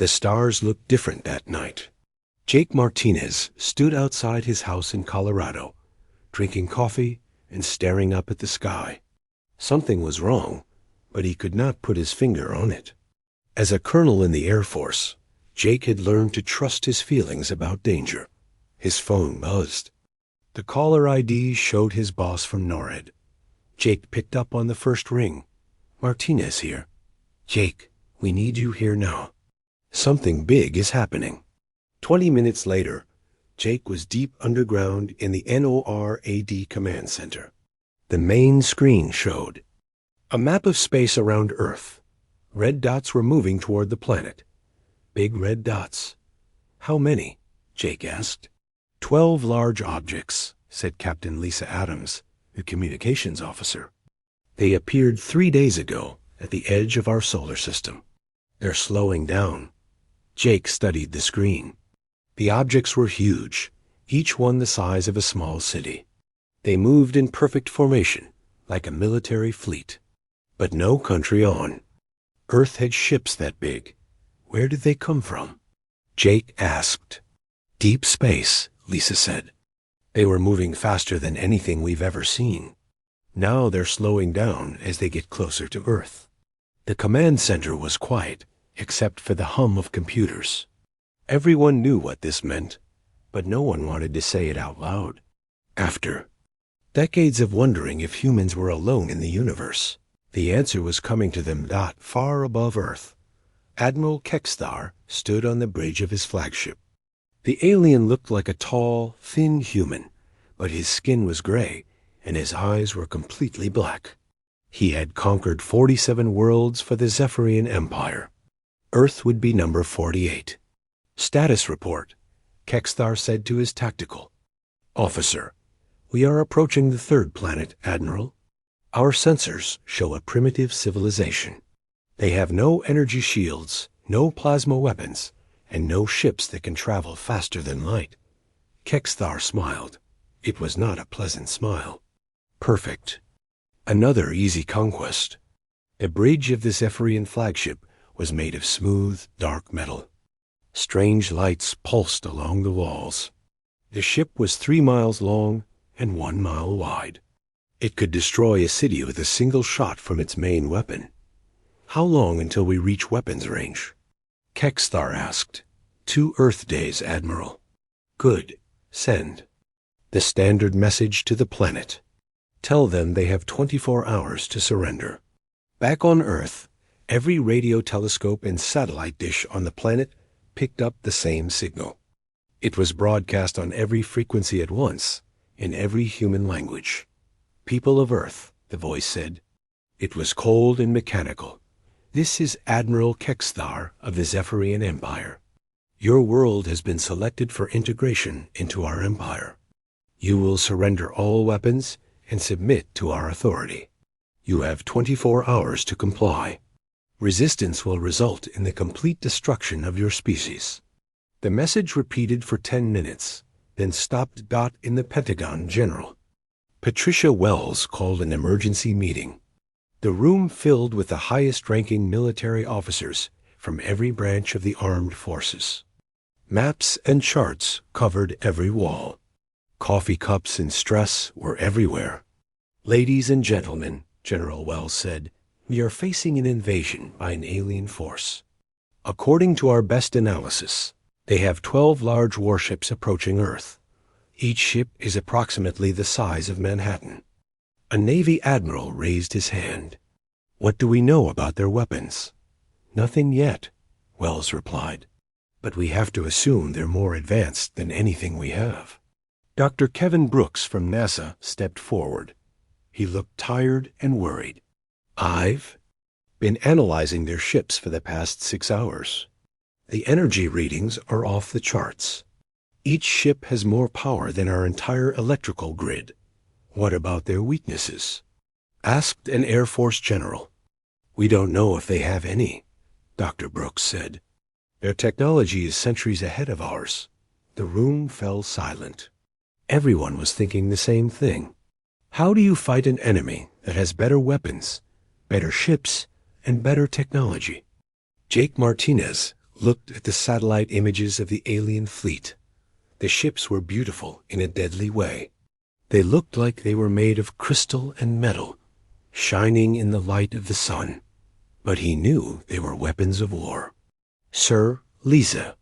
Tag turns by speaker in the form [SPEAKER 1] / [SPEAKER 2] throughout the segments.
[SPEAKER 1] The stars looked different that night. Jake Martinez stood outside his house in Colorado, drinking coffee and staring up at the sky. Something was wrong, but he could not put his finger on it. As a colonel in the Air Force, Jake had learned to trust his feelings about danger. His phone buzzed. The caller ID showed his boss from NORAD. Jake picked up on the first ring. "Martinez here." "Jake, we need you here now. Something big is happening." 20 minutes later, Jake was deep underground in the NORAD command center. The main screen showed a map of space around Earth. Red dots were moving toward the planet. Big red dots. "How many?" Jake asked. 12 large objects," said Captain Lisa Adams, the communications officer. "They appeared 3 days ago at the edge of our solar system. They're slowing down." Jake studied the screen. The objects were huge, each one the size of a small city. They moved in perfect formation, like a military fleet. But no country on. Earth had ships that big. Where did they come from? Jake asked. "Deep space," Lisa said. "They were moving faster than anything we've ever seen. Now they're slowing down as they get closer to Earth." The command center was quiet, except for the hum of computers. Everyone knew what this meant, but no one wanted to say it out loud. After decades of wondering if humans were alone in the universe, the answer was coming to them not far above Earth. Admiral Kekstar stood on the bridge of his flagship. The alien looked like a tall, thin human, but his skin was gray and his eyes were completely black. He had conquered 47 worlds for the Zephyrian Empire. Earth would be number 48. "Status report," Kekstar said to his tactical officer. "We are approaching the third planet, Admiral. Our sensors show a primitive civilization. They have no energy shields, no plasma weapons, and no ships that can travel faster than light." Kekstar smiled. It was not a pleasant smile. "Perfect. Another easy conquest." The bridge of the Zephyrian flagship was made of smooth, dark metal. Strange lights pulsed along the walls. The ship was 3 miles long and 1 mile wide. It could destroy a city with a single shot from its main weapon. "How long until we reach weapons range?" Kekstar asked. 2 Earth days, Admiral." "Good. Send." The standard message to the planet. Tell them they have 24 hours to surrender. Back on Earth, every radio telescope and satellite dish on the planet picked up the same signal. It was broadcast on every frequency at once, in every human language. "People of Earth," the voice said. It was cold and mechanical. "This is Admiral Kekstar of the Zephyrian Empire. Your world has been selected for integration into our empire. You will surrender all weapons and submit to our authority. You have 24 hours to comply. Resistance will result in the complete destruction of your species." The message repeated for 10 minutes, then stopped in the Pentagon General. Patricia Wells called an emergency meeting. The room filled with the highest-ranking military officers from every branch of the armed forces. Maps and charts covered every wall. Coffee cups and stress were everywhere. "Ladies and gentlemen," General Wells said, "we are facing an invasion by an alien force. According to our best analysis, they have 12 large warships approaching Earth. Each ship is approximately the size of Manhattan." A Navy admiral raised his hand. "What do we know about their weapons?" "Nothing yet," Wells replied. "But we have to assume they're more advanced than anything we have." Dr. Kevin Brooks from NASA stepped forward. He looked tired and worried. "I've been analyzing their ships for the past 6 hours. The energy readings are off the charts. Each ship has more power than our entire electrical grid. What about their weaknesses?" asked an Air Force general. "We don't know if they have any," Dr. Brooks said. "Their technology is centuries ahead of ours." The room fell silent. Everyone was thinking the same thing. How do you fight an enemy that has better weapons, better ships, and better technology? Jake Martinez looked at the satellite images of the alien fleet. The ships were beautiful in a deadly way. They looked like they were made of crystal and metal, shining in the light of the sun. But he knew they were weapons of war. Sir, Lisa.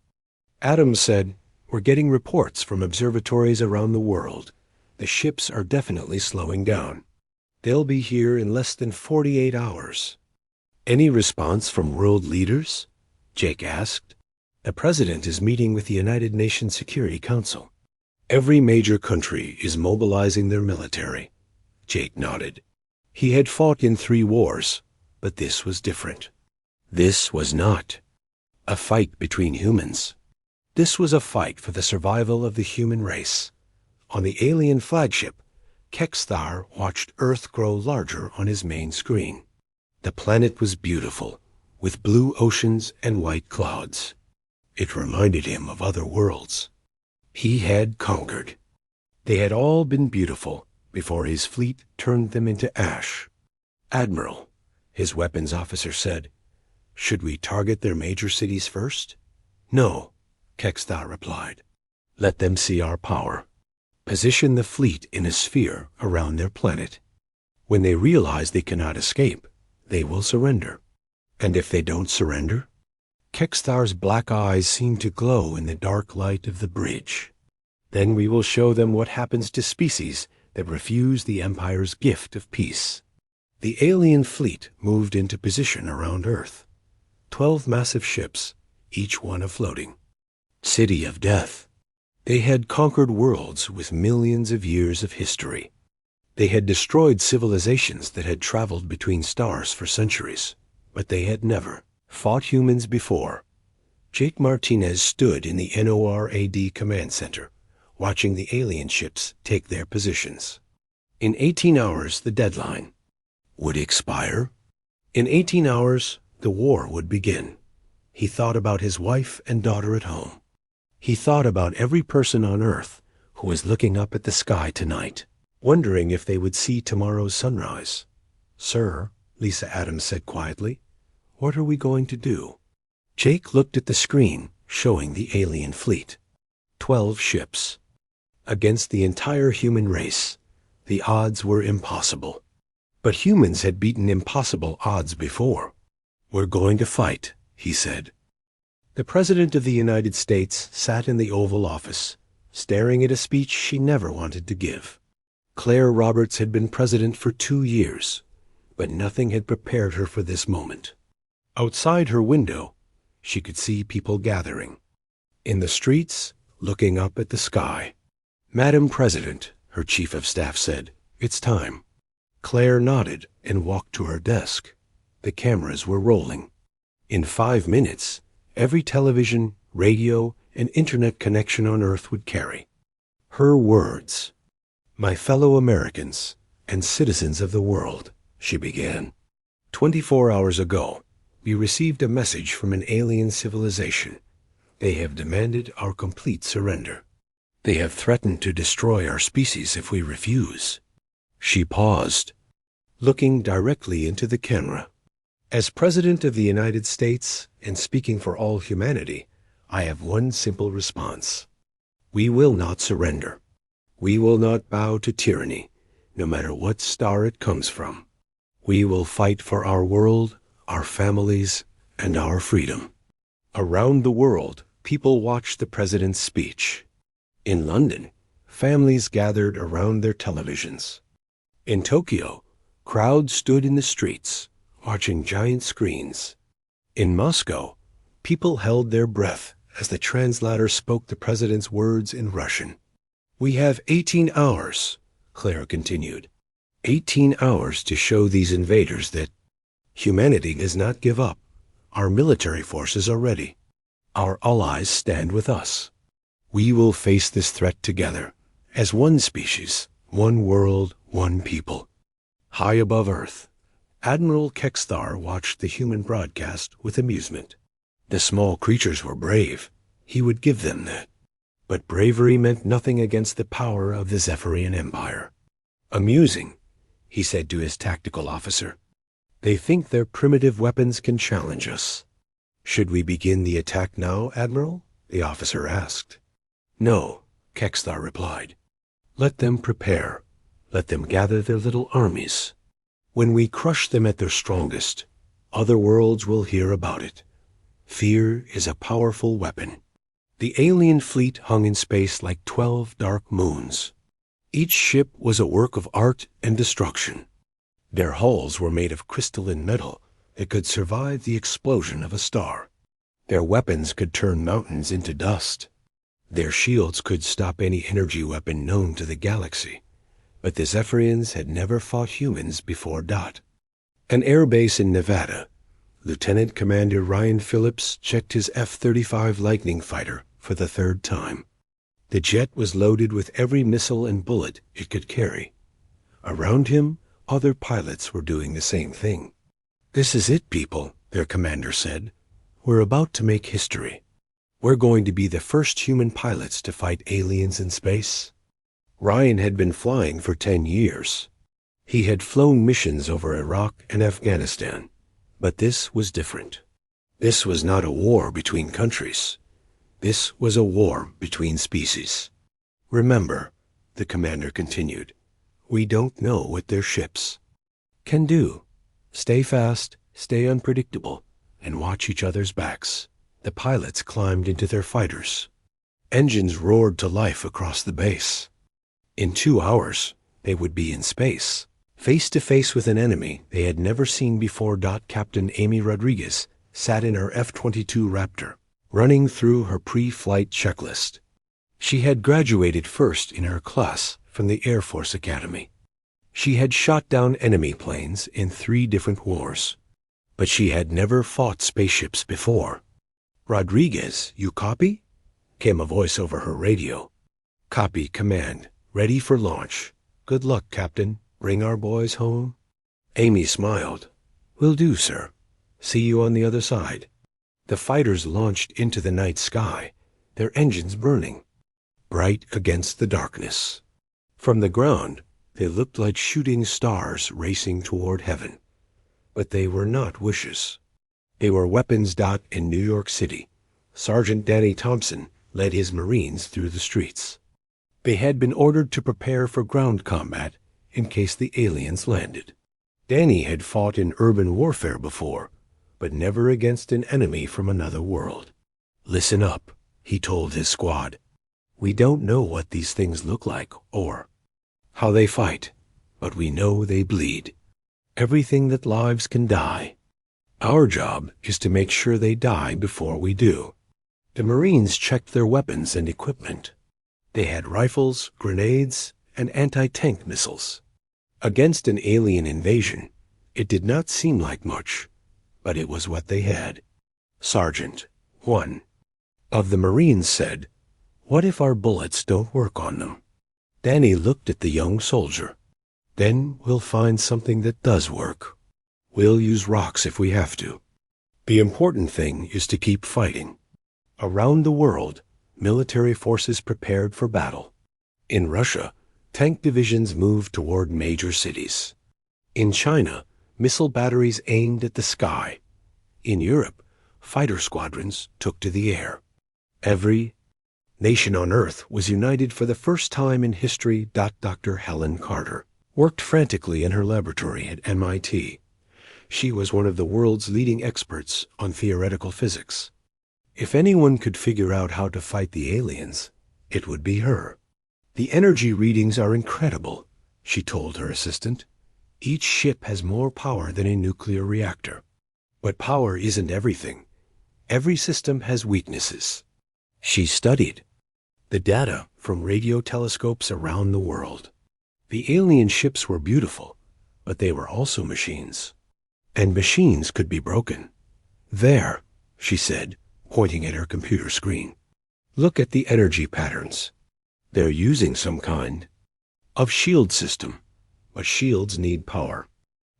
[SPEAKER 1] Adams said, "We're getting reports from observatories around the world. The ships are definitely slowing down. They'll be here in less than 48 hours. Any response from world leaders?" Jake asked. "The president is meeting with the United Nations Security Council. Every major country is mobilizing their military." Jake nodded. He had fought in 3 wars, but this was different. This was not a fight between humans. This was a fight for the survival of the human race. On the alien flagship, Kexthar watched Earth grow larger on his main screen. The planet was beautiful, with blue oceans and white clouds. It reminded him of other worlds. He had conquered. They had all been beautiful before his fleet turned them into ash. "Admiral," his weapons officer said, "should we target their major cities first?" "No," Kexthar replied. "Let them see our power. Position the fleet in a sphere around their planet. When they realize they cannot escape, they will surrender. And if they don't surrender?" Kexthar's black eyes seemed to glow in the dark light of the bridge. "Then we will show them what happens to species that refuse the Empire's gift of peace." The alien fleet moved into position around Earth. 12 massive ships, each one a floating city of death. They had conquered worlds with millions of years of history. They had destroyed civilizations that had traveled between stars for centuries, but they had never fought humans before. Jake Martinez stood in the NORAD command center, watching the alien ships take their positions. In 18 hours, the deadline would expire. In 18 hours, the war would begin. He thought about his wife and daughter at home. He thought about every person on Earth who was looking up at the sky tonight, wondering if they would see tomorrow's sunrise. "Sir," Lisa Adams said quietly, "what are we going to do?" Jake looked at the screen showing the alien fleet. 12 ships. Against the entire human race, the odds were impossible. But humans had beaten impossible odds before. "We're going to fight," he said. The President of the United States sat in the Oval Office, staring at a speech she never wanted to give. Claire Roberts had been president for 2 years, but nothing had prepared her for this moment. Outside her window, she could see people gathering. In the streets, looking up at the sky. "Madam President," her chief of staff said, "it's time." Claire nodded and walked to her desk. The cameras were rolling. In 5 minutes, every television, radio, and internet connection on Earth would carry her words. "My fellow Americans and citizens of the world," she began. 24 hours ago, we received a message from an alien civilization. They have demanded our complete surrender. They have threatened to destroy our species if we refuse. She paused, looking directly into the camera. "As President of the United States and speaking for all humanity, I have one simple response. We will not surrender. We will not bow to tyranny, no matter what star it comes from. We will fight for our world, our families, and our freedom." Around the world, people watched the president's speech. In London, families gathered around their televisions. In Tokyo, crowds stood in the streets, watching giant screens. In Moscow, people held their breath as the translator spoke the president's words in Russian. "We have 18 hours, Claire continued. 18 hours to show these invaders that humanity does not give up. Our military forces are ready. Our allies stand with us. We will face this threat together, as one species, one world, one people." High above Earth, Admiral Kexthar watched the human broadcast with amusement. The small creatures were brave. He would give them that. But bravery meant nothing against the power of the Zephyrian Empire. "Amusing," he said to his tactical officer. "They think their primitive weapons can challenge us." "Should we begin the attack now, Admiral?" the officer asked. "No," Kexthar replied. "Let them prepare. Let them gather their little armies. When we crush them at their strongest, other worlds will hear about it. Fear is a powerful weapon." The alien fleet hung in space like 12 dark moons. Each ship was a work of art and destruction. Their hulls were made of crystalline metal that could survive the explosion of a star. Their weapons could turn mountains into dust. Their shields could stop any energy weapon known to the galaxy. But the Zephyrians had never fought humans before. An airbase in Nevada. Lieutenant Commander Ryan Phillips checked his F-35 Lightning fighter for the 3rd time. The jet was loaded with every missile and bullet it could carry. Around him, other pilots were doing the same thing. "This is it, people," their commander said. "We're about to make history. We're going to be the first human pilots to fight aliens in space." Ryan had been flying for 10 years. He had flown missions over Iraq and Afghanistan. But this was different. This was not a war between countries. This was a war between species. "Remember," the commander continued, "we don't know what their ships can do. Stay fast, stay unpredictable, and watch each other's backs." The pilots climbed into their fighters. Engines roared to life across the base. In 2 hours, they would be in space, face to face with an enemy they had never seen before. Captain Amy Rodriguez sat in her F-22 Raptor, running through her pre-flight checklist. She had graduated first in her class from the Air Force Academy. She had shot down enemy planes in 3 different wars, but she had never fought spaceships before. "Rodriguez, you copy?" came a voice over her radio. "Copy, command. Ready for launch. Good luck, Captain. Bring our boys home." Amy smiled. "Will do, sir. See you on the other side." The fighters launched into the night sky, their engines burning, bright against the darkness. From the ground, they looked like shooting stars racing toward heaven. But they were not wishes. They were weapons. In New York City, Sergeant Danny Thompson led his Marines through the streets. They had been ordered to prepare for ground combat in case the aliens landed. Danny had fought in urban warfare before, but never against an enemy from another world. "Listen up," he told his squad. "We don't know what these things look like or how they fight, but we know they bleed. Everything that lives can die. Our job is to make sure they die before we do." The Marines checked their weapons and equipment. They had rifles, grenades, and anti-tank missiles. Against an alien invasion, it did not seem like much, but it was what they had. Sergeant, one of the Marines said, "What if our bullets don't work on them?" Danny looked at the young soldier. "Then we'll find something that does work. We'll use rocks if we have to. The important thing is to keep fighting." Around the world, military forces prepared for battle. In Russia, tank divisions moved toward major cities. In China, missile batteries aimed at the sky. In Europe, fighter squadrons took to the air. Every nation on Earth was united for the first time in history. Dr. Helen Carter worked frantically in her laboratory at MIT. She was one of the world's leading experts on theoretical physics. If anyone could figure out how to fight the aliens, it would be her. "The energy readings are incredible," she told her assistant. "Each ship has more power than a nuclear reactor. But power isn't everything. Every system has weaknesses." She studied the data from radio telescopes around the world. The alien ships were beautiful, but they were also machines. And machines could be broken. "There," she said, pointing at her computer screen. "Look at the energy patterns. They're using some kind of shield system, but shields need power.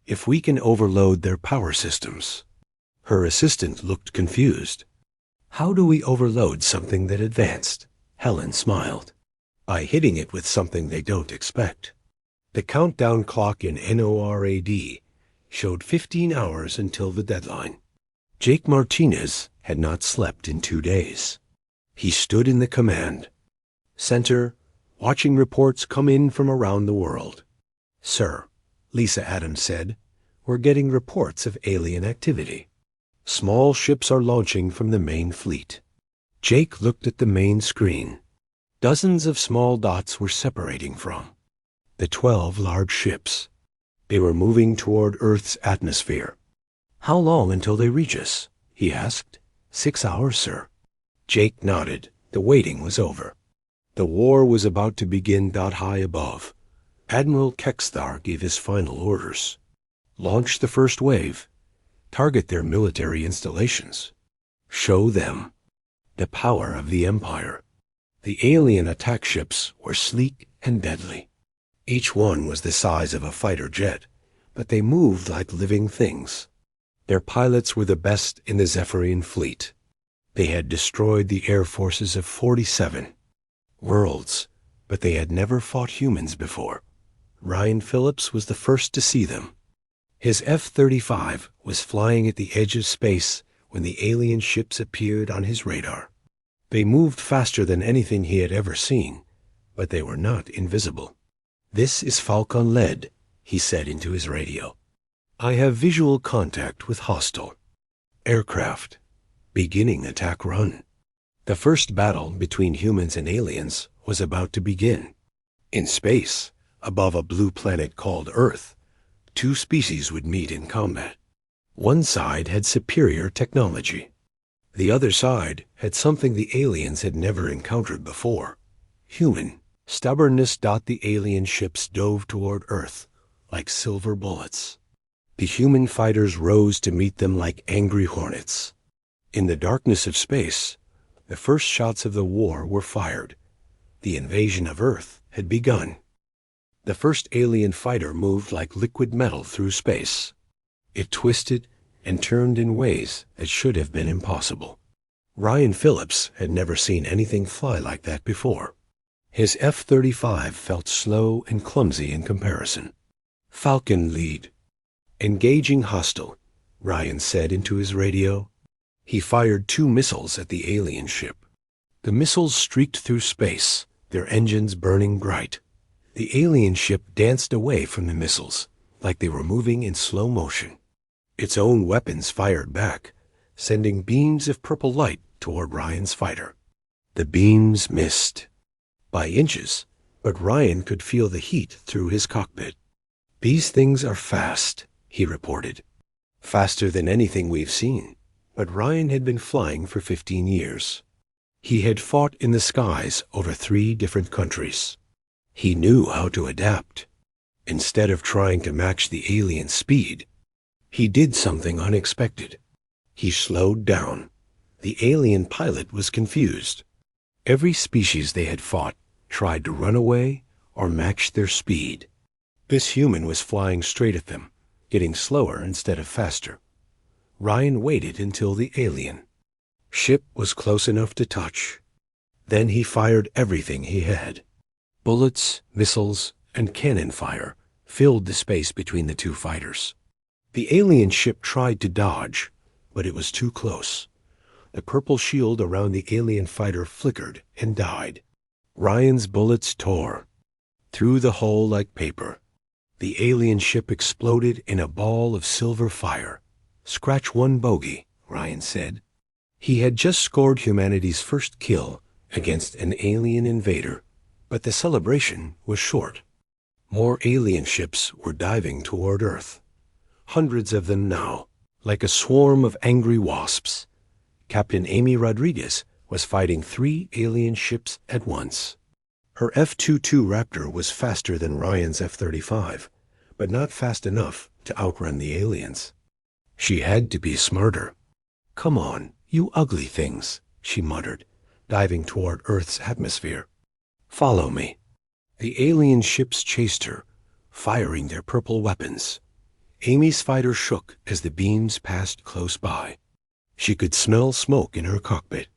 [SPEAKER 1] If we can overload their power systems." Her assistant looked confused. "How do we overload something that advanced?" Helen smiled. "By hitting it with something they don't expect." The countdown clock in NORAD showed 15 hours until the deadline. Jake Martinez had not slept in 2 days. He stood in the command center, watching reports come in from around the world. "Sir," Lisa Adams said, "we're getting reports of alien activity. Small ships are launching from the main fleet." Jake looked at the main screen. Dozens of small dots were separating from the 12 large ships. They were moving toward Earth's atmosphere. "How long until they reach us?" he asked. 6 hours, sir." Jake nodded. The waiting was over. The war was about to begin. High above, Admiral Kexthar gave his final orders. Launch the first wave. Target their military installations. Show them the power of the Empire. The alien attack ships were sleek and deadly. Each one was the size of a fighter jet, but they moved like living things. Their pilots were the best in the Zephyrian fleet. They had destroyed the air forces of 47 worlds, but they had never fought humans before. Ryan Phillips was the first to see them. His F-35 was flying at the edge of space when the alien ships appeared on his radar. They moved faster than anything he had ever seen, but they were not invisible. "This is Falcon Lead," he said into his radio. "I have visual contact with hostile aircraft. Beginning attack run." The first battle between humans and aliens was about to begin. In space, above a blue planet called Earth, 2 species would meet in combat. One side had superior technology. The other side had something the aliens had never encountered before: human stubbornness. The alien ships dove toward Earth like silver bullets. The human fighters rose to meet them like angry hornets. In the darkness of space, the first shots of the war were fired. The invasion of Earth had begun. The first alien fighter moved like liquid metal through space. It twisted and turned in ways that should have been impossible. Ryan Phillips had never seen anything fly like that before. His F-35 felt slow and clumsy in comparison. "Falcon lead. Engaging hostile," Ryan said into his radio. He fired 2 missiles at the alien ship. The missiles streaked through space, their engines burning bright. The alien ship danced away from the missiles, like they were moving in slow motion. Its own weapons fired back, sending beams of purple light toward Ryan's fighter. The beams missed by inches, but Ryan could feel the heat through his cockpit. "These things are fast," he reported. "Faster than anything we've seen." But Ryan had been flying for 15 years. He had fought in the skies over 3 different countries. He knew how to adapt. Instead of trying to match the alien speed, he did something unexpected. He slowed down. The alien pilot was confused. Every species they had fought tried to run away or match their speed. This human was flying straight at them, getting slower instead of faster. Ryan waited until the alien ship was close enough to touch. Then he fired everything he had. Bullets, missiles, and cannon fire filled the space between the 2 fighters. The alien ship tried to dodge, but it was too close. The purple shield around the alien fighter flickered and died. Ryan's bullets tore through the hull like paper. The alien ship exploded in a ball of silver fire. "Scratch 1 bogey," Ryan said. He had just scored humanity's first kill against an alien invader, but the celebration was short. More alien ships were diving toward Earth. Hundreds of them now, like a swarm of angry wasps. Captain Amy Rodriguez was fighting 3 alien ships at once. Her F-22 Raptor was faster than Ryan's F-35, but not fast enough to outrun the aliens. She had to be smarter. "Come on, you ugly things," she muttered, diving toward Earth's atmosphere. "Follow me." The alien ships chased her, firing their purple weapons. Amy's fighter shook as the beams passed close by. She could smell smoke in her cockpit.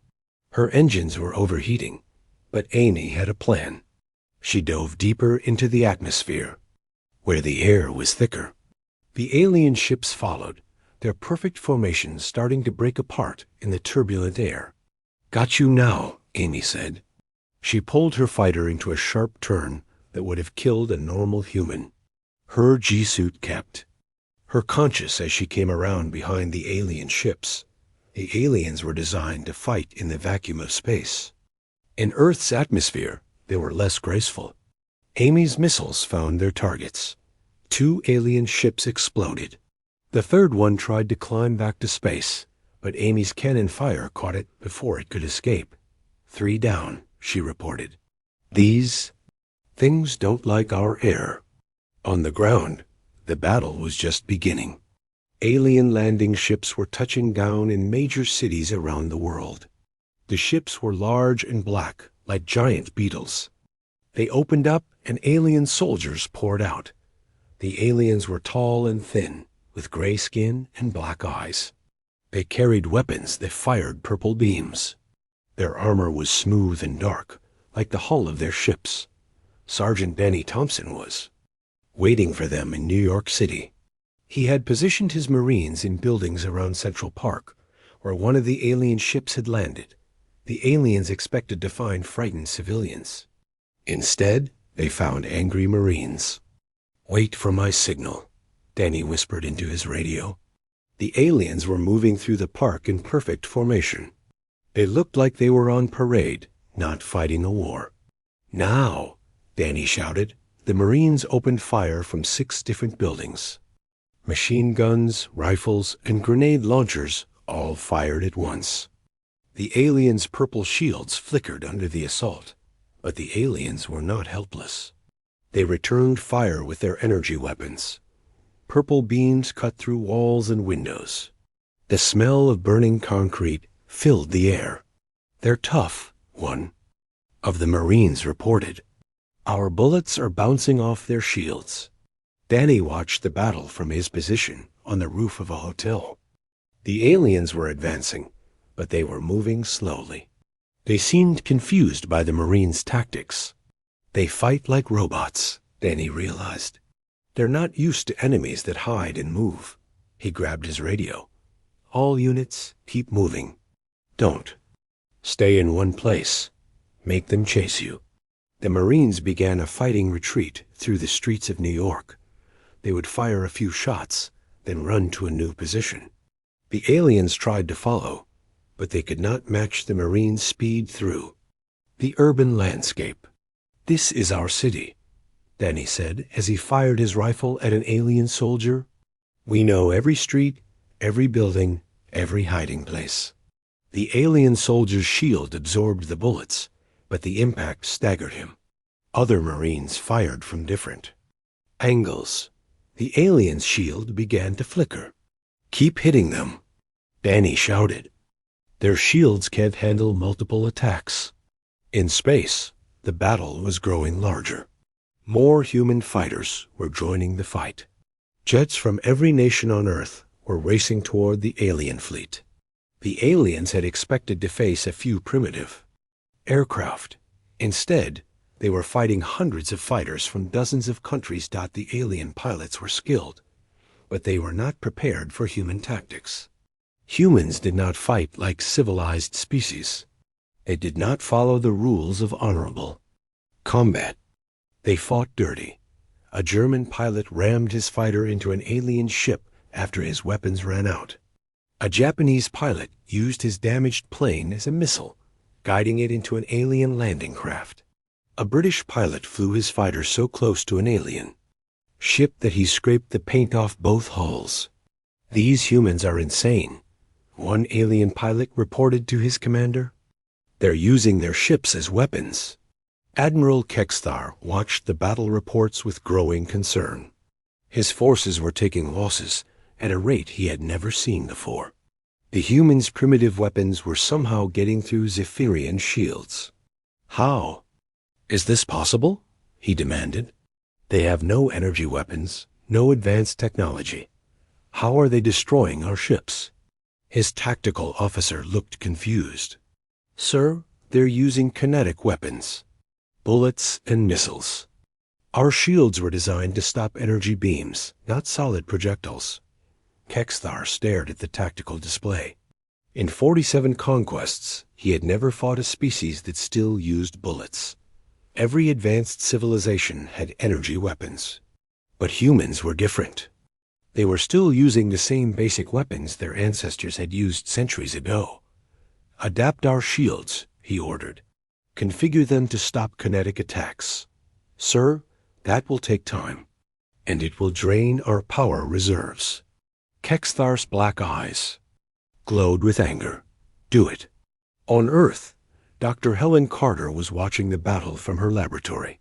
[SPEAKER 1] Her engines were overheating, but Amy had a plan. She dove deeper into the atmosphere, where the air was thicker. The alien ships followed, their perfect formations starting to break apart in the turbulent air. "Got you now," Amy said. She pulled her fighter into a sharp turn that would have killed a normal human. Her G-suit kept her conscious as she came around behind the alien ships. The aliens were designed to fight in the vacuum of space. In Earth's atmosphere, they were less graceful. Amy's missiles found their targets. 2 alien ships exploded. The third one tried to climb back to space, but Amy's cannon fire caught it before it could escape. 3 down, she reported. These things don't like our air. On the ground, the battle was just beginning. Alien landing ships were touching down in major cities around the world. The ships were large and black, like giant beetles. They opened up and alien soldiers poured out. The aliens were tall and thin, with gray skin and black eyes. They carried weapons that fired purple beams. Their armor was smooth and dark, like the hull of their ships. Sergeant Danny Thompson was waiting for them in New York City. He had positioned his Marines in buildings around Central Park, where one of the alien ships had landed. The aliens expected to find frightened civilians. Instead, they found angry Marines. "Wait for my signal," Danny whispered into his radio. The aliens were moving through the park in perfect formation. They looked like they were on parade, not fighting a war. "Now!" Danny shouted. The Marines opened fire from 6 different buildings. Machine guns, rifles, and grenade launchers all fired at once. The aliens' purple shields flickered under the assault, but the aliens were not helpless. They returned fire with their energy weapons. Purple beams cut through walls and windows. The smell of burning concrete filled the air. "They're tough," one of the Marines reported. "Our bullets are bouncing off their shields." Danny watched the battle from his position on the roof of a hotel. The aliens were advancing, but they were moving slowly. They seemed confused by the Marines' tactics. They fight like robots, Danny realized. They're not used to enemies that hide and move. He grabbed his radio. "All units, keep moving. Don't stay in one place. Make them chase you." The Marines began a fighting retreat through the streets of New York. They would fire a few shots, then run to a new position. The aliens tried to follow, but they could not match the Marines' speed through the urban landscape. "This is our city," Danny said as he fired his rifle at an alien soldier. "We know every street, every building, every hiding place." The alien soldier's shield absorbed the bullets, but the impact staggered him. Other Marines fired from different angles. The alien's shield began to flicker. "Keep hitting them," Danny shouted. "Their shields can't handle multiple attacks." In space, the battle was growing larger. More human fighters were joining the fight. Jets from every nation on Earth were racing toward the alien fleet. The aliens had expected to face a few primitive aircraft. Instead, they were fighting hundreds of fighters from dozens of countries. The alien pilots were skilled, but they were not prepared for human tactics. Humans did not fight like civilized species. They did not follow the rules of honorable combat. They fought dirty. A German pilot rammed his fighter into an alien ship after his weapons ran out. A Japanese pilot used his damaged plane as a missile, guiding it into an alien landing craft. A British pilot flew his fighter so close to an alien ship that he scraped the paint off both hulls. "These humans are insane," one alien pilot reported to his commander. "They're using their ships as weapons." Admiral Kexthar watched the battle reports with growing concern. His forces were taking losses at a rate he had never seen before. The humans' primitive weapons were somehow getting through Zephyrian shields. "How is this possible?" he demanded. "They have no energy weapons, no advanced technology. How are they destroying our ships?" His tactical officer looked confused. "Sir, they're using kinetic weapons, bullets and missiles. Our shields were designed to stop energy beams, not solid projectiles." Kexthar stared at the tactical display. In 47 conquests, he had never fought a species that still used bullets. Every advanced civilization had energy weapons. But humans were different. They were still using the same basic weapons their ancestors had used centuries ago. "Adapt our shields," he ordered. "Configure them to stop kinetic attacks. Sir, that will take time, and it will drain our power reserves." Kexthar's black eyes glowed with anger. "Do it." On Earth, Dr. Helen Carter was watching the battle from her laboratory.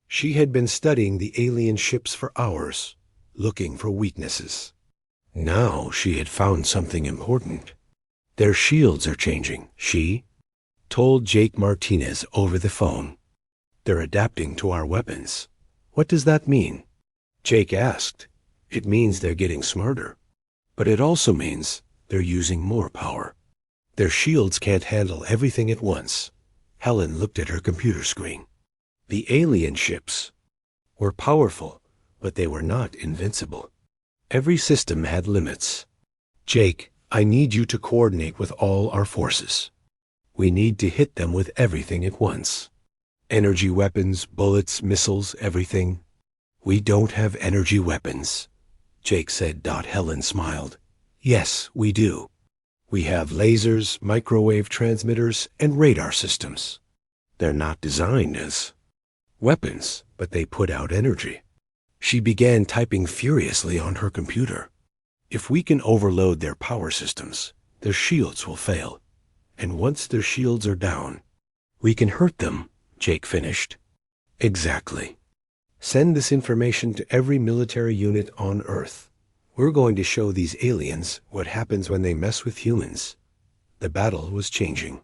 [SPEAKER 1] She had been studying the alien ships for hours, looking for weaknesses. Now she had found something important. "Their shields are changing," she told Jake Martinez over the phone. "They're adapting to our weapons." "What does that mean?" Jake asked. "It means they're getting smarter. But it also means they're using more power. Their shields can't handle everything at once." Helen looked at her computer screen. The alien ships were powerful, but they were not invincible. Every system had limits. "Jake, I need you to coordinate with all our forces. We need to hit them with everything at once. Energy weapons, bullets, missiles, everything." "We don't have energy weapons," Jake said. Helen smiled. "Yes, we do. We have lasers, microwave transmitters, and radar systems. They're not designed as weapons, but they put out energy." She began typing furiously on her computer. "If we can overload their power systems, their shields will fail. And once their shields are down, we can hurt them," Jake finished. "Exactly. Send this information to every military unit on Earth. We're going to show these aliens what happens when they mess with humans." The battle was changing.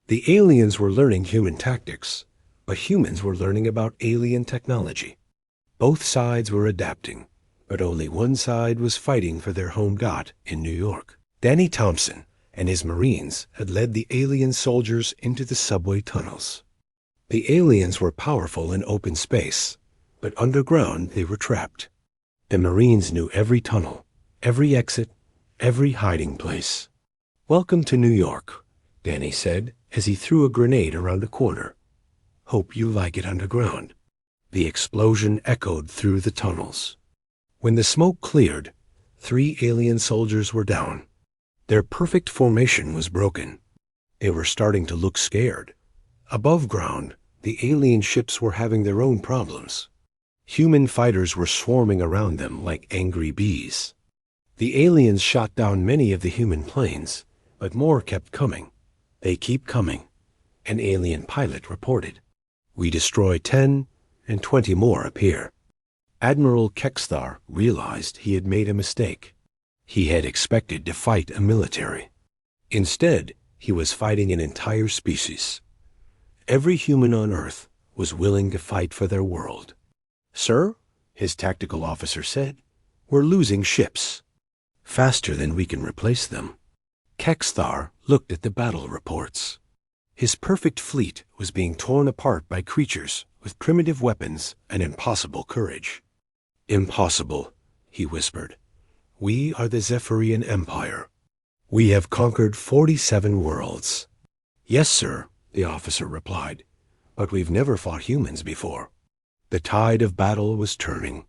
[SPEAKER 1] The aliens were learning human tactics, but humans were learning about alien technology. Both sides were adapting, but only one side was fighting for their home dot in New York. Danny Thompson and his Marines had led the alien soldiers into the subway tunnels. The aliens were powerful in open space, but underground they were trapped. The Marines knew every tunnel, every exit, every hiding place. "Welcome to New York," Danny said as he threw a grenade around a corner. "Hope you like it underground." The explosion echoed through the tunnels. When the smoke cleared, 3 alien soldiers were down. Their perfect formation was broken. They were starting to look scared. Above ground, the alien ships were having their own problems. Human fighters were swarming around them like angry bees. The aliens shot down many of the human planes, but more kept coming. "They keep coming," an alien pilot reported. "We destroy 10, and 20 more appear." Admiral Kexthar realized he had made a mistake. He had expected to fight a military. Instead, he was fighting an entire species. Every human on Earth was willing to fight for their world. "Sir," his tactical officer said, "we're losing ships. Faster than we can replace them." Kexthar looked at the battle reports. His perfect fleet was being torn apart by creatures with primitive weapons and impossible courage. "Impossible," he whispered. "We are the Zephyrian Empire. We have conquered 47 worlds." "Yes, sir," the officer replied, "but we've never fought humans before." The tide of battle was turning.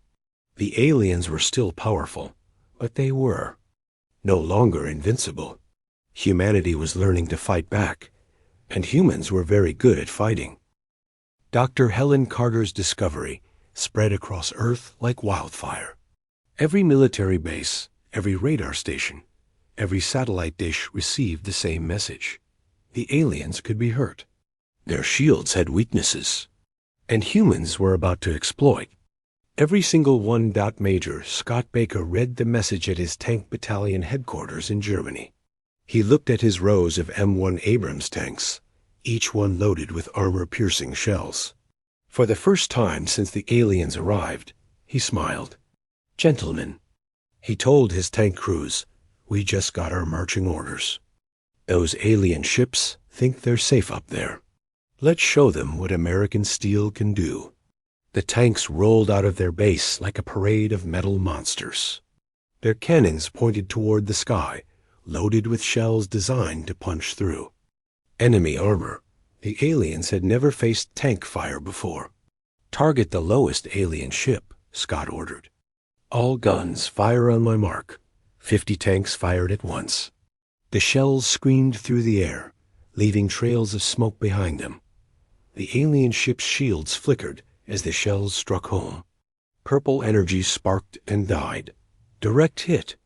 [SPEAKER 1] The aliens were still powerful, but they were no longer invincible. Humanity was learning to fight back, and humans were very good at fighting. Dr. Helen Carter's discovery spread across Earth like wildfire. Every military base, every radar station, every satellite dish received the same message. The aliens could be hurt. Their shields had weaknesses, and humans were about to exploit. Every single one. Major Scott Baker read the message at his tank battalion headquarters in Germany. He looked at his rows of M1 Abrams tanks, each one loaded with armor-piercing shells. For the first time since the aliens arrived, he smiled. "Gentlemen," he told his tank crews, "we just got our marching orders. Those alien ships think they're safe up there. Let's show them what American steel can do." The tanks rolled out of their base like a parade of metal monsters. Their cannons pointed toward the sky, loaded with shells designed to punch through. Enemy armor. The aliens had never faced tank fire before. Target the lowest alien ship, Scott ordered. All guns fire on my mark. 50 tanks fired at once. The shells screamed through the air, leaving trails of smoke behind them. The alien ship's shields flickered as the shells struck home. Purple energy sparked and died. Direct hit.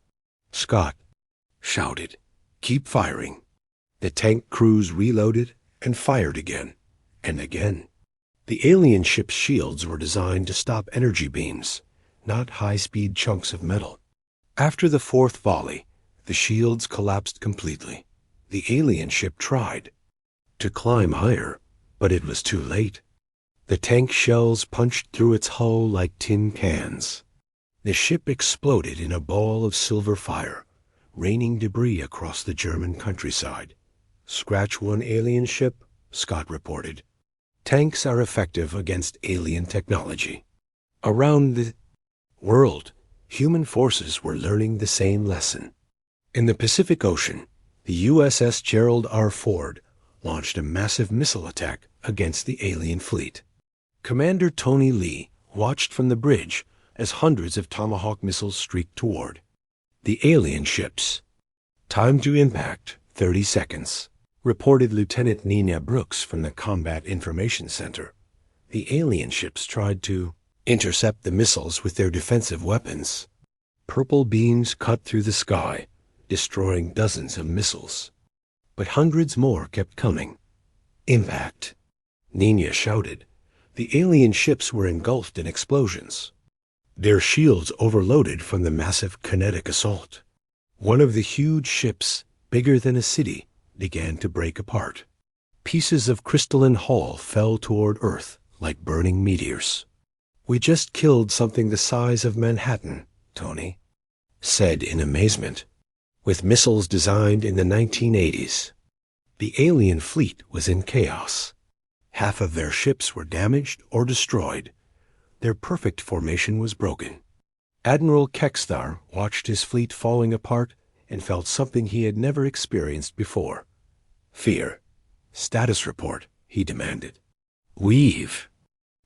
[SPEAKER 1] Scott shouted, "Keep firing." The tank crews reloaded and fired again and again. The alien ship's shields were designed to stop energy beams, not high-speed chunks of metal. After the fourth volley, the shields collapsed completely. The alien ship tried to climb higher, but it was too late. The tank shells punched through its hull like tin cans. The ship exploded in a ball of silver fire, raining debris across the German countryside. "Scratch one alien ship," Scott reported. "Tanks are effective against alien technology." Around the world, human forces were learning the same lesson. In the Pacific Ocean, the USS Gerald R. Ford launched a massive missile attack against the alien fleet. Commander Tony Lee watched from the bridge as hundreds of Tomahawk missiles streaked toward the alien ships. "Time to impact, 30 seconds, reported Lieutenant Nina Brooks from the Combat Information Center. The alien ships tried to intercept the missiles with their defensive weapons. Purple beams cut through the sky, destroying dozens of missiles. But hundreds more kept coming. "Impact," Nina shouted. The alien ships were engulfed in explosions. Their shields overloaded from the massive kinetic assault. One of the huge ships, bigger than a city, began to break apart. Pieces of crystalline hull fell toward Earth like burning meteors. "We just killed something the size of Manhattan," Tony said in amazement, "with missiles designed in the 1980s. The alien fleet was in chaos. Half of their ships were damaged or destroyed. Their perfect formation was broken. Admiral Kekstar watched his fleet falling apart and felt something he had never experienced before. "Fear. Status report," he demanded. "We've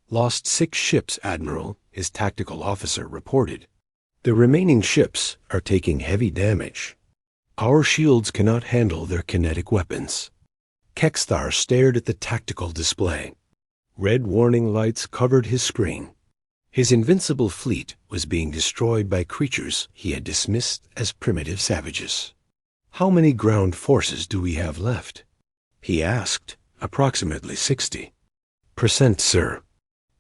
[SPEAKER 1] lost 6 ships, Admiral," his tactical officer reported. "The remaining ships are taking heavy damage. Our shields cannot handle their kinetic weapons." Kekstar stared at the tactical display. Red warning lights covered his screen. His invincible fleet was being destroyed by creatures he had dismissed as primitive savages. "How many ground forces do we have left?" he asked. "Approximately 60%, sir.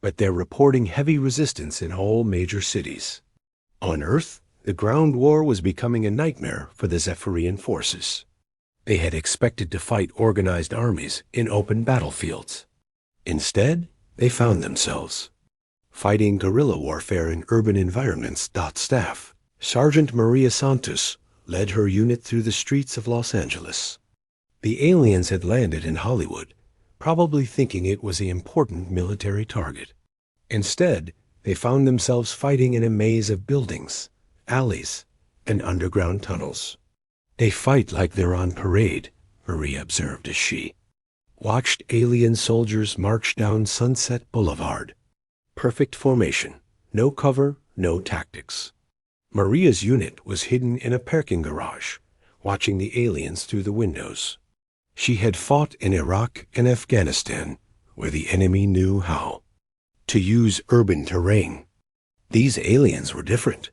[SPEAKER 1] But they're reporting heavy resistance in all major cities." On Earth, the ground war was becoming a nightmare for the Zephyrian forces. They had expected to fight organized armies in open battlefields. Instead, they found themselves fighting guerrilla warfare in urban environments. Staff Sergeant Maria Santos led her unit through the streets of Los Angeles. The aliens had landed in Hollywood, probably thinking it was an important military target. Instead, they found themselves fighting in a maze of buildings, alleys, and underground tunnels. "They fight like they're on parade," Maria observed as she watched alien soldiers march down Sunset Boulevard. Perfect formation, no cover, no tactics. Maria's unit was hidden in a parking garage, watching the aliens through the windows. She had fought in Iraq and Afghanistan, where the enemy knew how to use urban terrain. These aliens were different.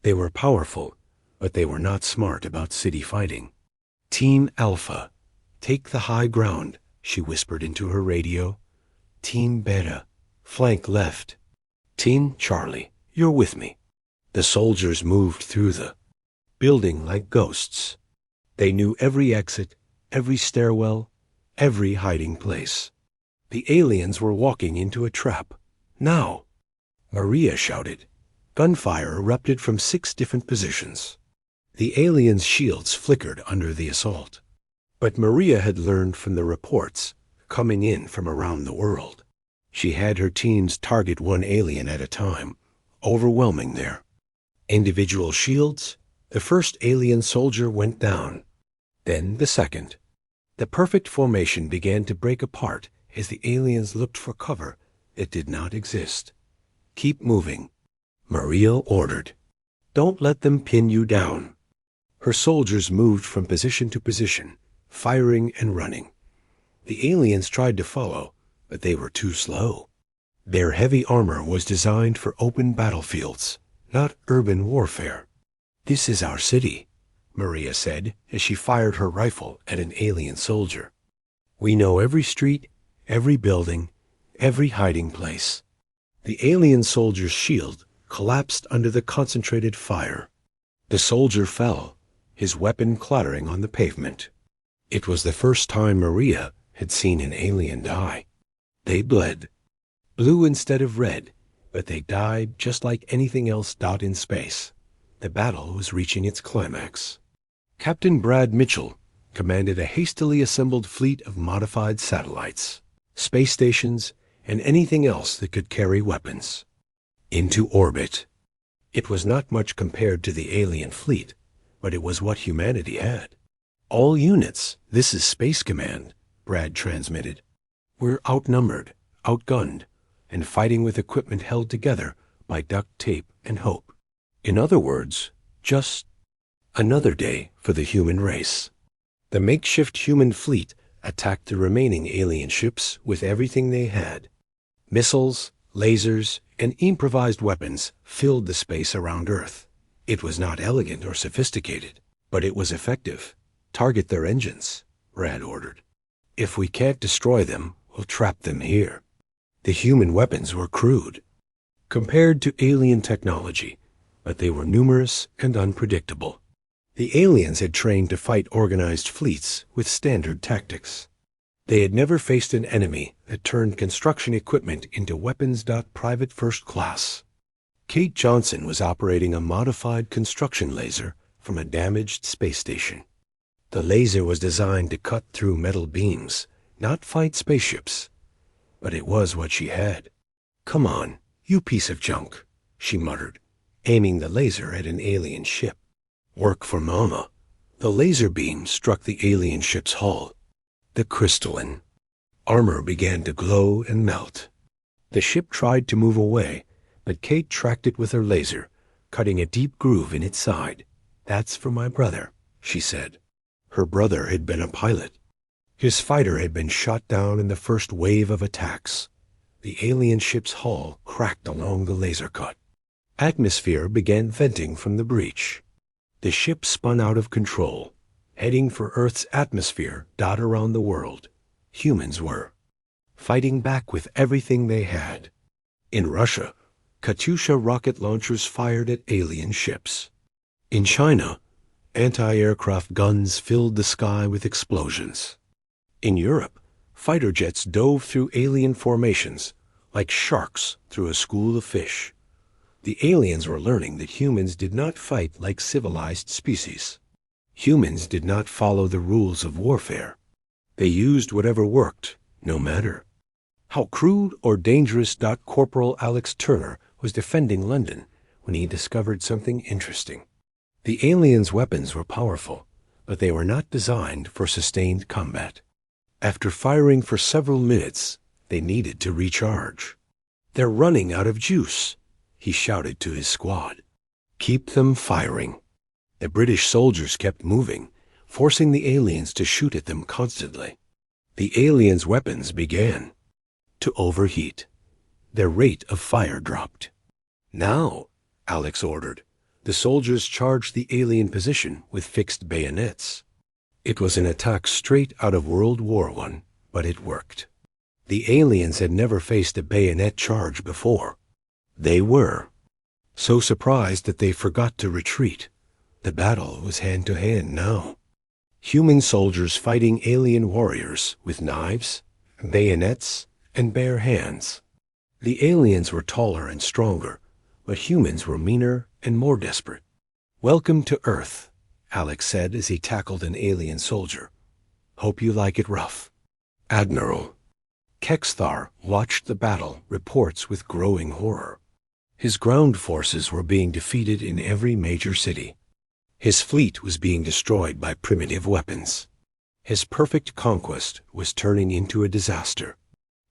[SPEAKER 1] They were powerful, but they were not smart about city fighting. "Team Alpha, take the high ground," she whispered into her radio. "Team Beta, flank left. Team Charlie, you're with me." The soldiers moved through the building like ghosts. They knew every exit, every stairwell, every hiding place. The aliens were walking into a trap. "Now!" Maria shouted. Gunfire erupted from 6 different positions. The aliens' shields flickered under the assault. But Maria had learned from the reports coming in from around the world. She had her teams target one alien at a time, overwhelming their Individual shields. The first alien soldier went down. Then the second. The perfect formation began to break apart as the aliens looked for cover that did not exist. Keep moving, Maria ordered. Don't let them pin you down. Her soldiers moved from position to position, firing and running. The aliens tried to follow, but they were too slow. Their heavy armor was designed for open battlefields, not urban warfare. This is our city, Maria said as she fired her rifle at an alien soldier. We know every street, every building, every hiding place. The alien soldier's shield collapsed under the concentrated fire. The soldier fell, his weapon clattering on the pavement. It was the first time Maria had seen an alien die. They bled, blue instead of red, but they died just like anything else dot in space. The battle was reaching its climax. Captain Brad Mitchell commanded a hastily assembled fleet of modified satellites, space stations, and anything else that could carry weapons. Into orbit. It was not much compared to the alien fleet, but it was what humanity had. All units, this is Space Command, Brad transmitted. We're outnumbered, outgunned, and fighting with equipment held together by duct tape and hope. In other words, just another day for the human race. The makeshift human fleet attacked the remaining alien ships with everything they had. Missiles, lasers, and improvised weapons filled the space around Earth. It was not elegant or sophisticated, but it was effective. Target their engines, Brad ordered. If we can't destroy them, we'll trap them here. The human weapons were crude, compared to alien technology, but they were numerous and unpredictable. The aliens had trained to fight organized fleets with standard tactics. They had never faced an enemy that turned construction equipment into weapons. Private First Class. Kate Johnson was operating a modified construction laser from a damaged space station. The laser was designed to cut through metal beams, not fight spaceships. But it was what she had. Come on, you piece of junk, she muttered, aiming the laser at an alien ship. Work for Mama. The laser beam struck the alien ship's hull. The crystalline armor began to glow and melt. The ship tried to move away, but Kate tracked it with her laser, cutting a deep groove in its side. That's for my brother, she said. Her brother had been a pilot. His fighter had been shot down in the first wave of attacks. The alien ship's hull cracked along the laser cut. Atmosphere began venting from the breach. The ship spun out of control, heading for Earth's atmosphere. Around the world, humans were fighting back with everything they had. In Russia, Katyusha rocket launchers fired at alien ships. In China, anti-aircraft guns filled the sky with explosions. In Europe, fighter jets dove through alien formations like sharks through a school of fish. The aliens were learning that humans did not fight like civilized species. Humans did not follow the rules of warfare. They used whatever worked, no matter how crude or dangerous. Corporal Alex Turner was defending London when he discovered something interesting. The aliens' weapons were powerful, but they were not designed for sustained combat. After firing for several minutes, they needed to recharge. They're running out of juice, he shouted to his squad. Keep them firing. The British soldiers kept moving, forcing the aliens to shoot at them constantly. The aliens' weapons began to overheat. Their rate of fire dropped. Now, Alex ordered. The soldiers charged the alien position with fixed bayonets. It was an attack straight out of World War I, but it worked. The aliens had never faced a bayonet charge before. They were so surprised that they forgot to retreat. The battle was hand-to-hand now. Human soldiers fighting alien warriors with knives, bayonets, and bare hands. The aliens were taller and stronger, but humans were meaner and more desperate. Welcome to Earth, Alex said as he tackled an alien soldier. Hope you like it rough. Admiral Kexthar watched the battle reports with growing horror. His ground forces were being defeated in every major city. His fleet was being destroyed by primitive weapons. His perfect conquest was turning into a disaster.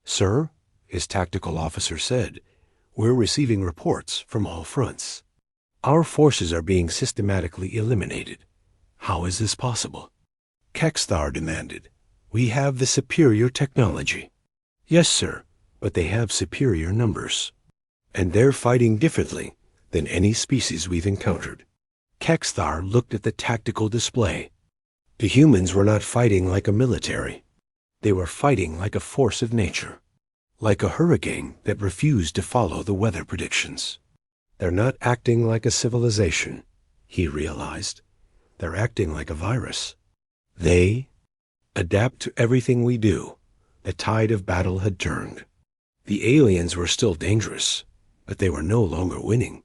[SPEAKER 1] "Sir," his tactical officer said, "we're receiving reports from all fronts. Our forces are being systematically eliminated. How is this possible?" Kexthar demanded. "We have the superior technology." "Yes, sir, but they have superior numbers. And they're fighting differently than any species we've encountered." Kexthar looked at the tactical display. The humans were not fighting like a military. They were fighting like a force of nature, like a hurricane that refused to follow the weather predictions. They're not acting like a civilization, he realized. They're acting like a virus. They adapt to everything we do. The tide of battle had turned. The aliens were still dangerous, but they were no longer winning.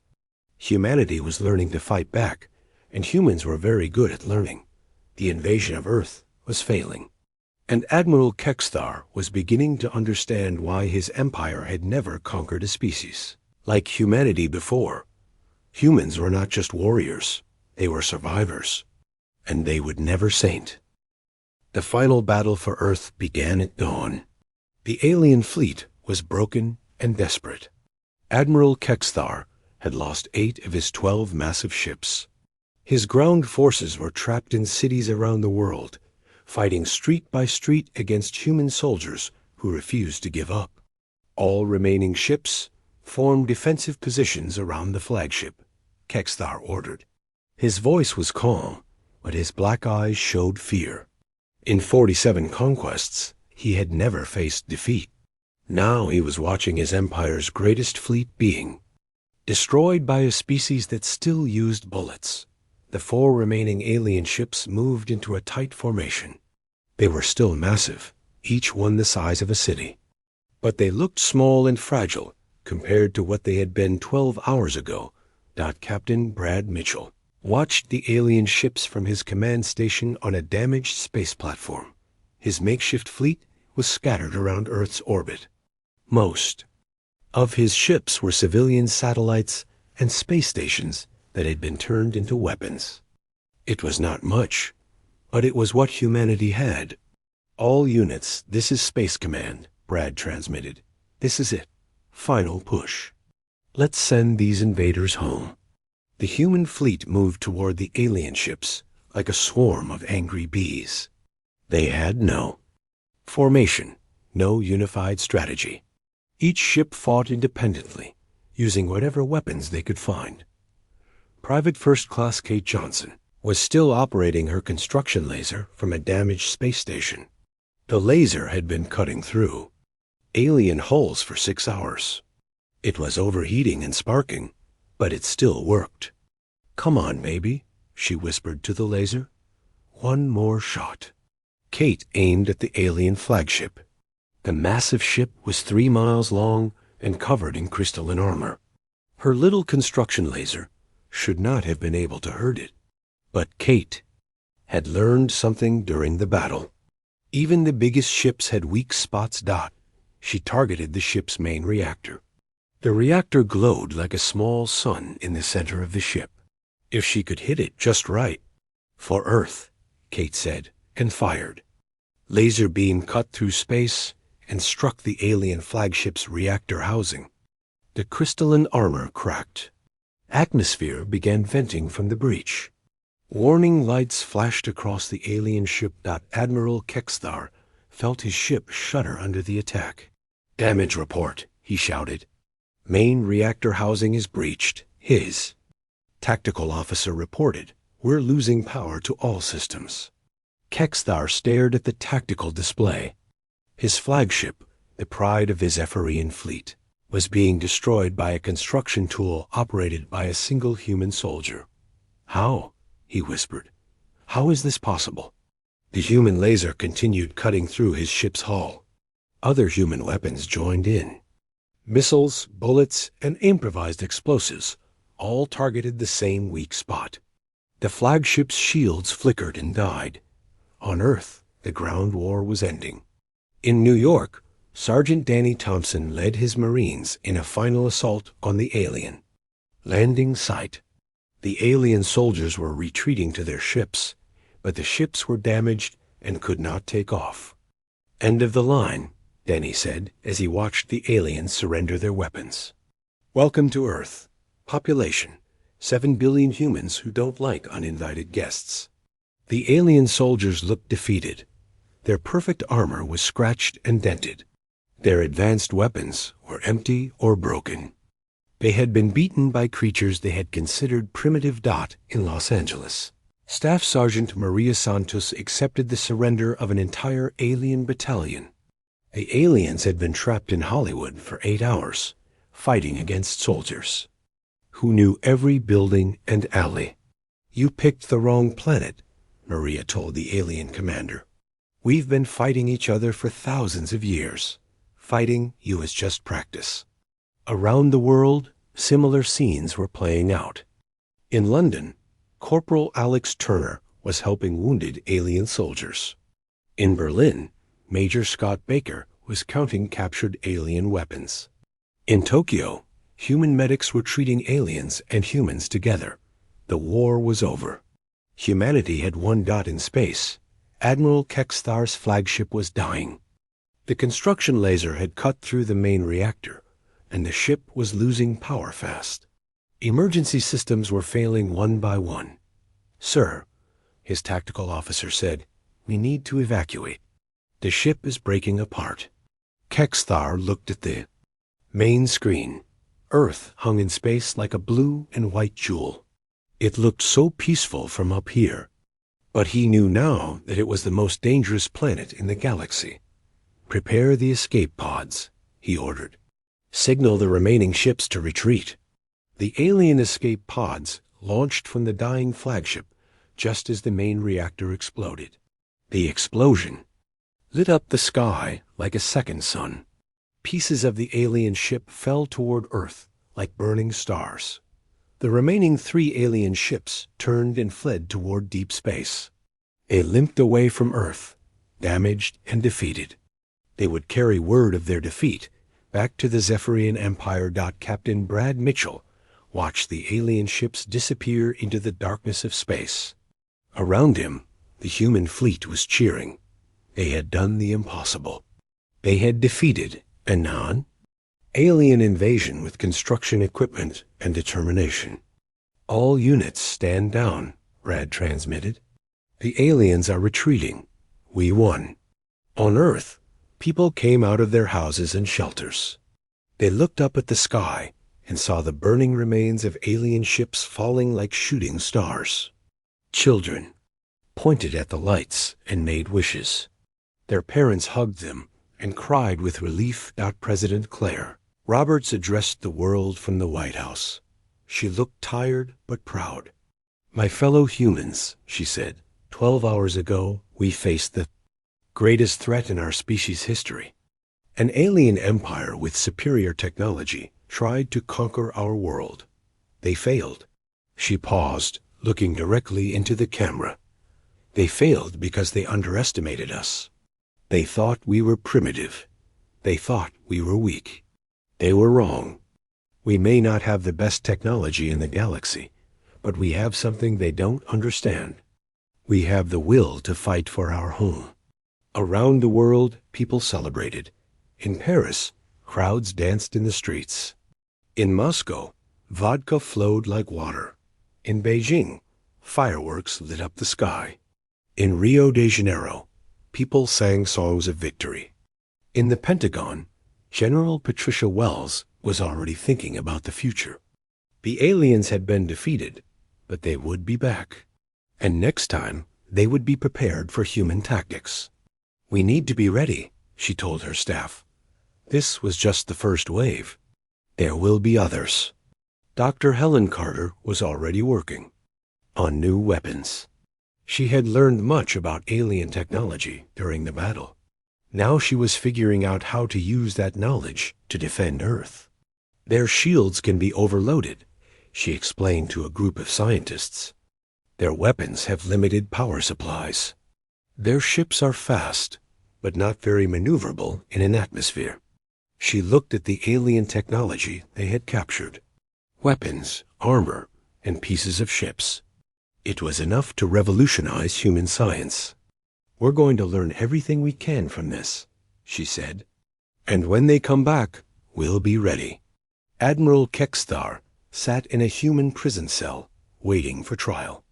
[SPEAKER 1] Humanity was learning to fight back, and humans were very good at learning. The invasion of Earth was failing. And Admiral Kexthar was beginning to understand why his empire had never conquered a species. Like humanity before, humans were not just warriors, they were survivors, and they would never saint. The final battle for Earth began at dawn. The alien fleet was broken and desperate. Admiral Kexthar had lost 8 of his 12 massive ships. His ground forces were trapped in cities around the world, fighting street by street against human soldiers who refused to give up. All remaining ships formed defensive positions around the flagship, Kexthar ordered. His voice was calm, but his black eyes showed fear. In 47 conquests, he had never faced defeat. Now he was watching his empire's greatest fleet being destroyed by a species that still used bullets. The 4 remaining alien ships moved into a tight formation. They were still massive, each one the size of a city. But they looked small and fragile compared to what they had been 12 hours ago. Captain Brad Mitchell watched the alien ships from his command station on a damaged space platform. His makeshift fleet was scattered around Earth's orbit. Most of his ships were civilian satellites and space stations that had been turned into weapons. It was not much, but it was what humanity had. "All units, this is Space Command," Brad transmitted. "This is it. Final push. Let's send these invaders home." The human fleet moved toward the alien ships like a swarm of angry bees. They had no formation, no unified strategy. Each ship fought independently, using whatever weapons they could find. Private First Class Kate Johnson was still operating her construction laser from a damaged space station. The laser had been cutting through alien hulls for 6 hours. It was overheating and sparking, but it still worked. "Come on, baby," she whispered to the laser. "One more shot." Kate aimed at the alien flagship. The massive ship was 3 miles long and covered in crystalline armor. Her little construction laser should not have been able to hurt it. But Kate had learned something during the battle. Even the biggest ships had weak spots. She targeted the ship's main reactor. The reactor glowed like a small sun in the center of the ship. If she could hit it just right. "For Earth," Kate said, and fired. Laser beam cut through space and struck the alien flagship's reactor housing. The crystalline armor cracked. Atmosphere began venting from the breach. Warning lights flashed across the alien ship. Admiral Kexthar felt his ship shudder under the attack. "Damage report," he shouted. "Main reactor housing is breached." His tactical officer reported, "We're losing power to all systems." Kexthar stared at the tactical display. His flagship, the pride of his Ephorian fleet, was being destroyed by a construction tool operated by a single human soldier. "How?" he whispered. "How is this possible?" The human laser continued cutting through his ship's hull. Other human weapons joined in. Missiles, bullets, and improvised explosives all targeted the same weak spot. The flagship's shields flickered and died. On Earth, the ground war was ending. In New York, Sergeant Danny Thompson led his Marines in a final assault on the alien. Landing site. The alien soldiers were retreating to their ships, but the ships were damaged and could not take off. End of the line, Danny said as he watched the aliens surrender their weapons. Welcome to Earth. Population: 7 billion humans who don't like uninvited guests. The alien soldiers looked defeated. Their perfect armor was scratched and dented. Their advanced weapons were empty or broken. They had been beaten by creatures they had considered primitive. In Los Angeles, Staff Sergeant Maria Santos accepted the surrender of an entire alien battalion. The aliens had been trapped in Hollywood for 8 hours, fighting against soldiers who knew every building and alley. You picked the wrong planet, Maria told the alien commander. We've been fighting each other for thousands of years. Fighting you is just practice. Around the world, similar scenes were playing out. In London, Corporal Alex Turner was helping wounded alien soldiers. In Berlin, Major Scott Baker was counting captured alien weapons. In Tokyo, human medics were treating aliens and humans together. The war was over. Humanity had won. In space, Admiral Kexthar's flagship was dying. The construction laser had cut through the main reactor, and the ship was losing power fast. Emergency systems were failing one by one. Sir, his tactical officer said, we need to evacuate. The ship is breaking apart. Kexthar looked at the main screen. Earth hung in space like a blue and white jewel. It looked so peaceful from up here. But he knew now that it was the most dangerous planet in the galaxy. Prepare the escape pods, he ordered. Signal the remaining ships to retreat. The alien escape pods launched from the dying flagship just as the main reactor exploded. The explosion lit up the sky like a second sun. Pieces of the alien ship fell toward Earth like burning stars. The remaining 3 alien ships turned and fled toward deep space. They limped away from Earth, damaged and defeated. They would carry word of their defeat back to the Zephyrian Empire. Captain Brad Mitchell watched the alien ships disappear into the darkness of space. Around him, the human fleet was cheering. They had done the impossible. They had defeated a non-alien invasion with construction equipment and determination. All units stand down, Brad transmitted. The aliens are retreating. We won. On Earth, people came out of their houses and shelters. They looked up at the sky and saw the burning remains of alien ships falling like shooting stars. Children pointed at the lights and made wishes. Their parents hugged them and cried with relief. President Claire Roberts addressed the world from the White House. She looked tired but proud. My fellow humans, she said, 12 hours ago we faced the greatest threat in our species' history. An alien empire with superior technology tried to conquer our world. They failed. She paused, looking directly into the camera. They failed because they underestimated us. They thought we were primitive. They thought we were weak. They were wrong. We may not have the best technology in the galaxy, but we have something they don't understand. We have the will to fight for our home. Around the world, people celebrated. In Paris, crowds danced in the streets. In Moscow, vodka flowed like water. In Beijing, fireworks lit up the sky. In Rio de Janeiro, people sang songs of victory. In the Pentagon, General Patricia Wells was already thinking about the future. The aliens had been defeated, but they would be back. And next time, they would be prepared for human tactics. We need to be ready, she told her staff. This was just the first wave. There will be others. Dr. Helen Carter was already working on new weapons. She had learned much about alien technology during the battle. Now she was figuring out how to use that knowledge to defend Earth. Their shields can be overloaded, she explained to a group of scientists. Their weapons have limited power supplies. Their ships are fast, but not very maneuverable in an atmosphere. She looked at the alien technology they had captured. Weapons, armor, and pieces of ships. It was enough to revolutionize human science. "We're going to learn everything we can from this," she said. "And when they come back, we'll be ready." Admiral Kekstar sat in a human prison cell, waiting for trial.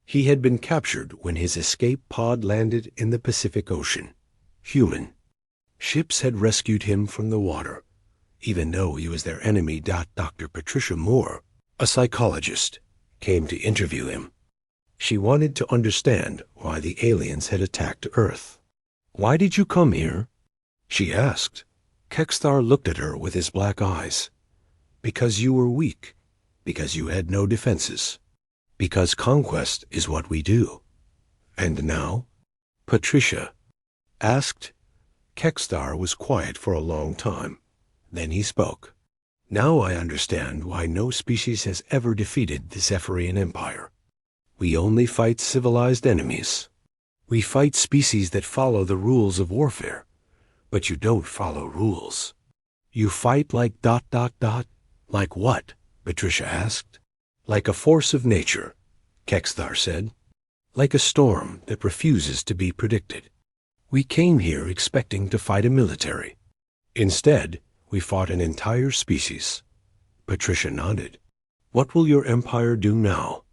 [SPEAKER 1] He had been captured when his escape pod landed in the Pacific Ocean. Human. Ships had rescued him from the water, even though he was their enemy. Dr. Patricia Moore, a psychologist, came to interview him. She wanted to understand why the aliens had attacked Earth. "Why did you come here?" she asked. Kekstar looked at her with his black eyes. "Because you were weak. Because you had no defenses. Because conquest is what we do." "And now?" Patricia asked. Kekstar was quiet for a long time. Then he spoke. "Now I understand why no species has ever defeated the Zephyrian Empire. We only fight civilized enemies. We fight species that follow the rules of warfare. But you don't follow rules. You fight like ... Like what?" Patricia asked. "Like a force of nature," Kekstar said. "Like a storm that refuses to be predicted. We came here expecting to fight a military. Instead, we fought an entire species." Patricia nodded. "What will your empire do now?"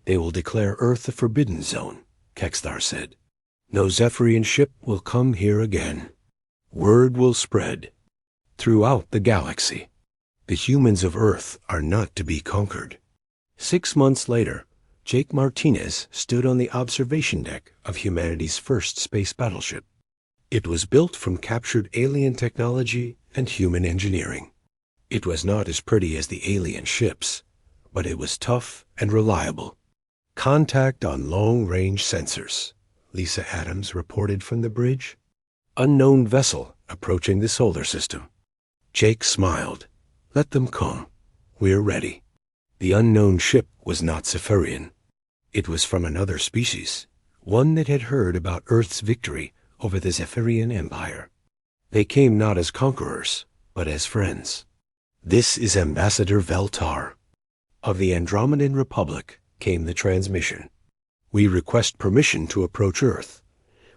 [SPEAKER 1] "They will declare Earth a forbidden zone," Kekstar said. "No Zephyrian ship will come here again. Word will spread throughout the galaxy. The humans of Earth are not to be conquered." 6 months later, Jake Martinez stood on the observation deck of humanity's first space battleship. It was built from captured alien technology and human engineering. It was not as pretty as the alien ships, but it was tough and reliable. "Contact on long-range sensors," Lisa Adams reported from the bridge. "Unknown vessel approaching the solar system." Jake smiled. "Let them come. We're ready." The unknown ship was not Zephyrian. It was from another species, one that had heard about Earth's victory over the Zephyrian Empire. They came not as conquerors, but as friends. "This is Ambassador Veltar." Of the Andromedan Republic came the transmission. "We request permission to approach Earth.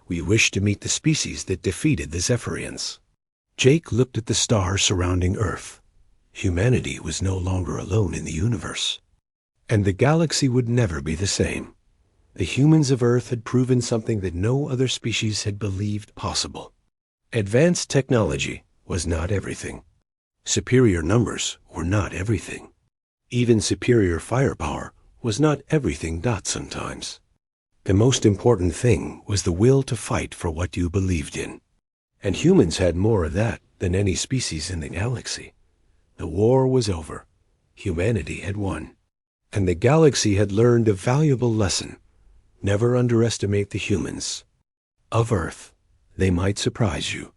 [SPEAKER 1] We wish to meet the species that defeated the Zephyrians." Jake looked at the stars surrounding Earth. Humanity was no longer alone in the universe. And the galaxy would never be the same. The humans of Earth had proven something that no other species had believed possible. Advanced technology was not everything. Superior numbers were not everything. Even superior firepower was not everything. Sometimes. The most important thing was the will to fight for what you believed in. And humans had more of that than any species in the galaxy. The war was over. Humanity had won. And the galaxy had learned a valuable lesson. Never underestimate the humans. Of Earth, they might surprise you.